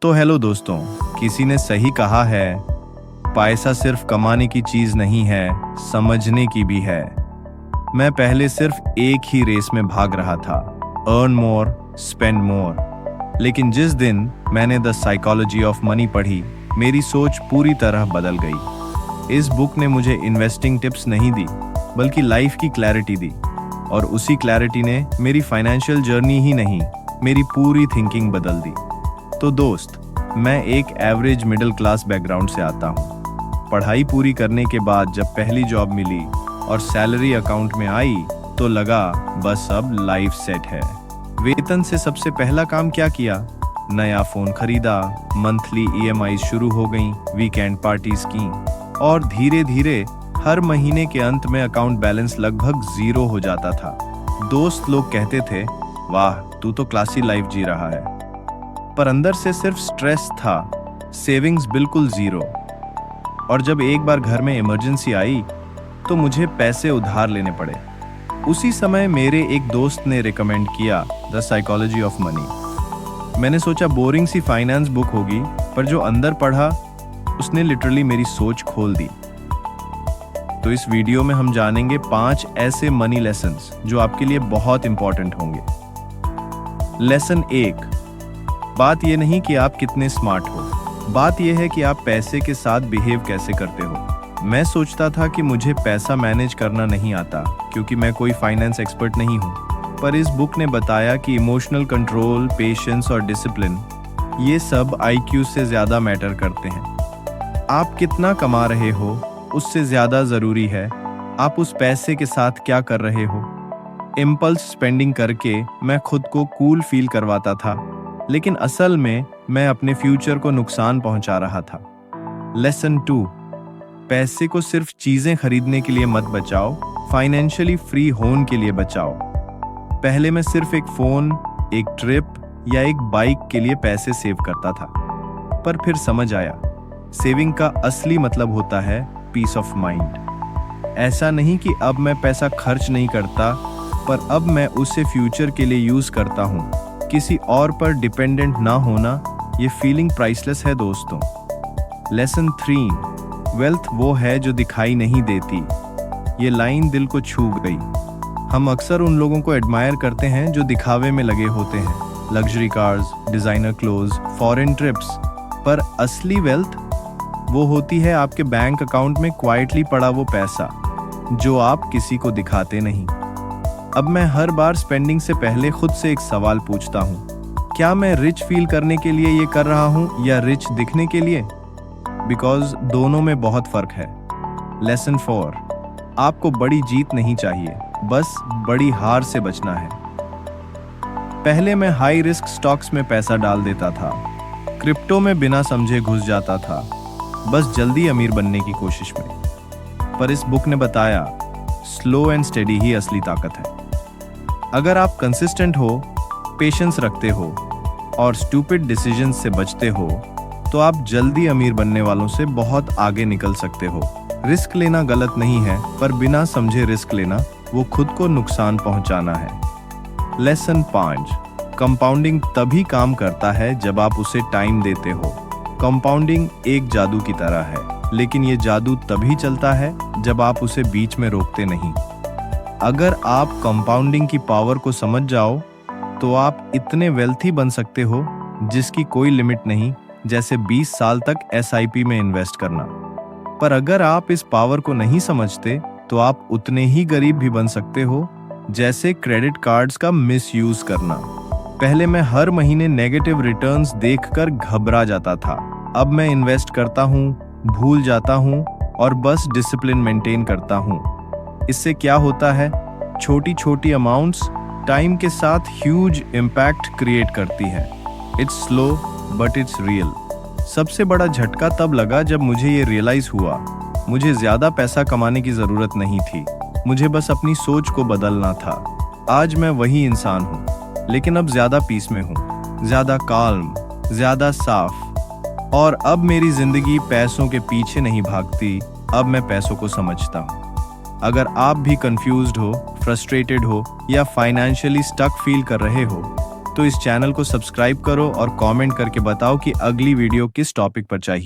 तो हेलो दोस्तों, किसी ने सही कहा है, पैसा सिर्फ कमाने की चीज नहीं है, समझने की भी है। मैं पहले सिर्फ एक ही रेस में भाग रहा था, अर्न मोर स्पेंड मोर। लेकिन जिस दिन मैंने द साइकोलॉजी ऑफ मनी पढ़ी, मेरी सोच पूरी तरह बदल गई। इस बुक ने मुझे इन्वेस्टिंग टिप्स नहीं दी, बल्कि लाइफ की क्लैरिटी दी। और उसी क्लैरिटी ने मेरी फाइनेंशियल जर्नी ही नहीं, मेरी पूरी थिंकिंग बदल दी। तो दोस्त, मैं एक एवरेज मिडिल क्लास बैकग्राउंड से आता हूँ। पढ़ाई पूरी करने के बाद जब पहली जॉब मिली और सैलरी अकाउंट में आई, तो लगा बस अब लाइफ सेट है। वेतन से सबसे पहला काम क्या किया? नया फोन खरीदा, मंथली ईएमआई शुरू हो गई, वीकेंड पार्टीज की, और धीरे धीरे हर महीने के अंत में अकाउंट बैलेंस लगभग 0 हो जाता था। दोस्त लोग कहते थे, वाह तू तो क्लासी लाइफ जी रहा है। पर अंदर से सिर्फ स्ट्रेस था, सेविंग्स बिल्कुल 0। और जब एक बार घर में इमरजेंसी आई, तो मुझे पैसे उधार लेने पड़े। उसी समय मेरे एक दोस्त ने रिकमेंड किया द साइकोलॉजी ऑफ मनी। मैंने सोचा बोरिंग सी फाइनेंस बुक होगी, पर जो अंदर पढ़ा उसने लिटरली मेरी सोच खोल दी। तो इस वीडियो में हम जानेंगे 5 ऐसे मनी लेसन्स जो आपके लिए बहुत इंपॉर्टेंट होंगे। लेसन 1, बात यह नहीं कि आप कितने स्मार्ट हो, बात यह है कि आप पैसे के साथ बिहेव कैसे करते हो। मैं सोचता था कि मुझे पैसा मैनेज करना नहीं आता, क्योंकि मैं कोई फाइनेंस एक्सपर्ट नहीं हूँ। पर इस बुक ने बताया कि इमोशनल कंट्रोल, पेशेंस और डिसिप्लिन, ये सब आईक्यू से ज्यादा मैटर करते हैं। आप कितना कमा रहे हो, उससे ज्यादा जरूरी है आप उस पैसे के साथ क्या कर रहे हो। इम्पल्स स्पेंडिंग करके मैं खुद को कूल फील करवाता था, लेकिन असल में मैं अपने फ्यूचर को नुकसान पहुंचा रहा था। लेसन 2, पैसे को सिर्फ चीजें खरीदने के लिए मत बचाओ, फाइनेंशियली फ्री होने के लिए बचाओ। पहले मैं सिर्फ एक फोन, एक ट्रिप या एक बाइक के लिए पैसे सेव करता था, पर फिर समझ आया सेविंग का असली मतलब होता है पीस ऑफ माइंड। ऐसा नहीं कि अब मैं पैसा खर्च नहीं करता, पर अब मैं उसे फ्यूचर के लिए यूज करता हूँ। किसी और पर डिपेंडेंट ना होना, ये फीलिंग प्राइसलेस है दोस्तों। लेसन 3, वेल्थ वो है जो दिखाई नहीं देती। ये लाइन दिल को छू गई। हम अक्सर उन लोगों को एडमायर करते हैं जो दिखावे में लगे होते हैं, luxury cars, designer clothes, foreign trips. पर असली वेल्थ वो होती है आपके बैंक अकाउंट में क्वाइटली पड़ा वो पैसा, जो आप किसी को दिखाते नहीं। अब मैं हर बार स्पेंडिंग से पहले खुद से एक सवाल पूछता हूँ, क्या मैं रिच फील करने के लिए ये कर रहा हूँ या रिच दिखने के लिए? बिकॉज दोनों में बहुत फर्क है। लेसन 4, आपको बड़ी जीत नहीं चाहिए, बस बड़ी हार से बचना है। पहले मैं हाई रिस्क स्टॉक्स में पैसा डाल देता था, क्रिप्टो में बिना समझे घुस जाता था, बस जल्दी अमीर बनने की कोशिश में। पर इस बुक ने बताया स्लो एंड स्टेडी ही असली ताकत है। अगर आप कंसिस्टेंट हो, पेशेंस रखते हो और स्टूपिड डिसीजंस से बचते हो, तो आप जल्दी अमीर बनने वालों से बहुत आगे निकल सकते हो। रिस्क लेना गलत नहीं है, पर बिना समझे रिस्क लेना वो खुद को नुकसान पहुंचाना है। लेसन 5, कंपाउंडिंग तभी काम करता है जब आप उसे टाइम देते हो। कंपाउंडिंग एक जादू की तरह है, लेकिन ये जादू तभी चलता है जब आप उसे बीच में रोकते नहीं। अगर आप कंपाउंडिंग की पावर को समझ जाओ, तो आप इतने वेल्थी बन सकते हो जिसकी कोई लिमिट नहीं, जैसे 20 साल तक एसआईपी में इन्वेस्ट करना। पर अगर आप इस पावर को नहीं समझते, तो आप उतने ही गरीब भी बन सकते हो, जैसे क्रेडिट कार्ड्स का मिसयूज करना। पहले मैं हर महीने नेगेटिव रिटर्न्स देखकर घबरा जाता था। अब मैं इन्वेस्ट करता हूँ, भूल जाता हूँ और बस डिसिप्लिन मेंटेन करता हूँ। इससे क्या होता है, छोटी छोटी अमाउंट्स टाइम के साथ ह्यूज इम्पैक्ट क्रिएट करती है। It's slow but it's real. सबसे बड़ा झटका तब लगा जब मुझे ये रियलाइज हुआ, मुझे ज्यादा पैसा कमाने की जरूरत नहीं थी, मुझे बस अपनी सोच को बदलना था। आज मैं वही इंसान हूँ, लेकिन अब ज्यादा पीस में हूँ, ज्यादा काल्म, ज्यादा साफ। और अब मेरी जिंदगी पैसों के पीछे नहीं भागती, अब मैं पैसों को समझता हूँ। अगर आप भी कंफ्यूज्ड हो, फ्रस्ट्रेटेड हो या फाइनेंशियली स्टक फील कर रहे हो, तो इस चैनल को सब्सक्राइब करो और कमेंट करके बताओ कि अगली वीडियो किस टॉपिक पर चाहिए।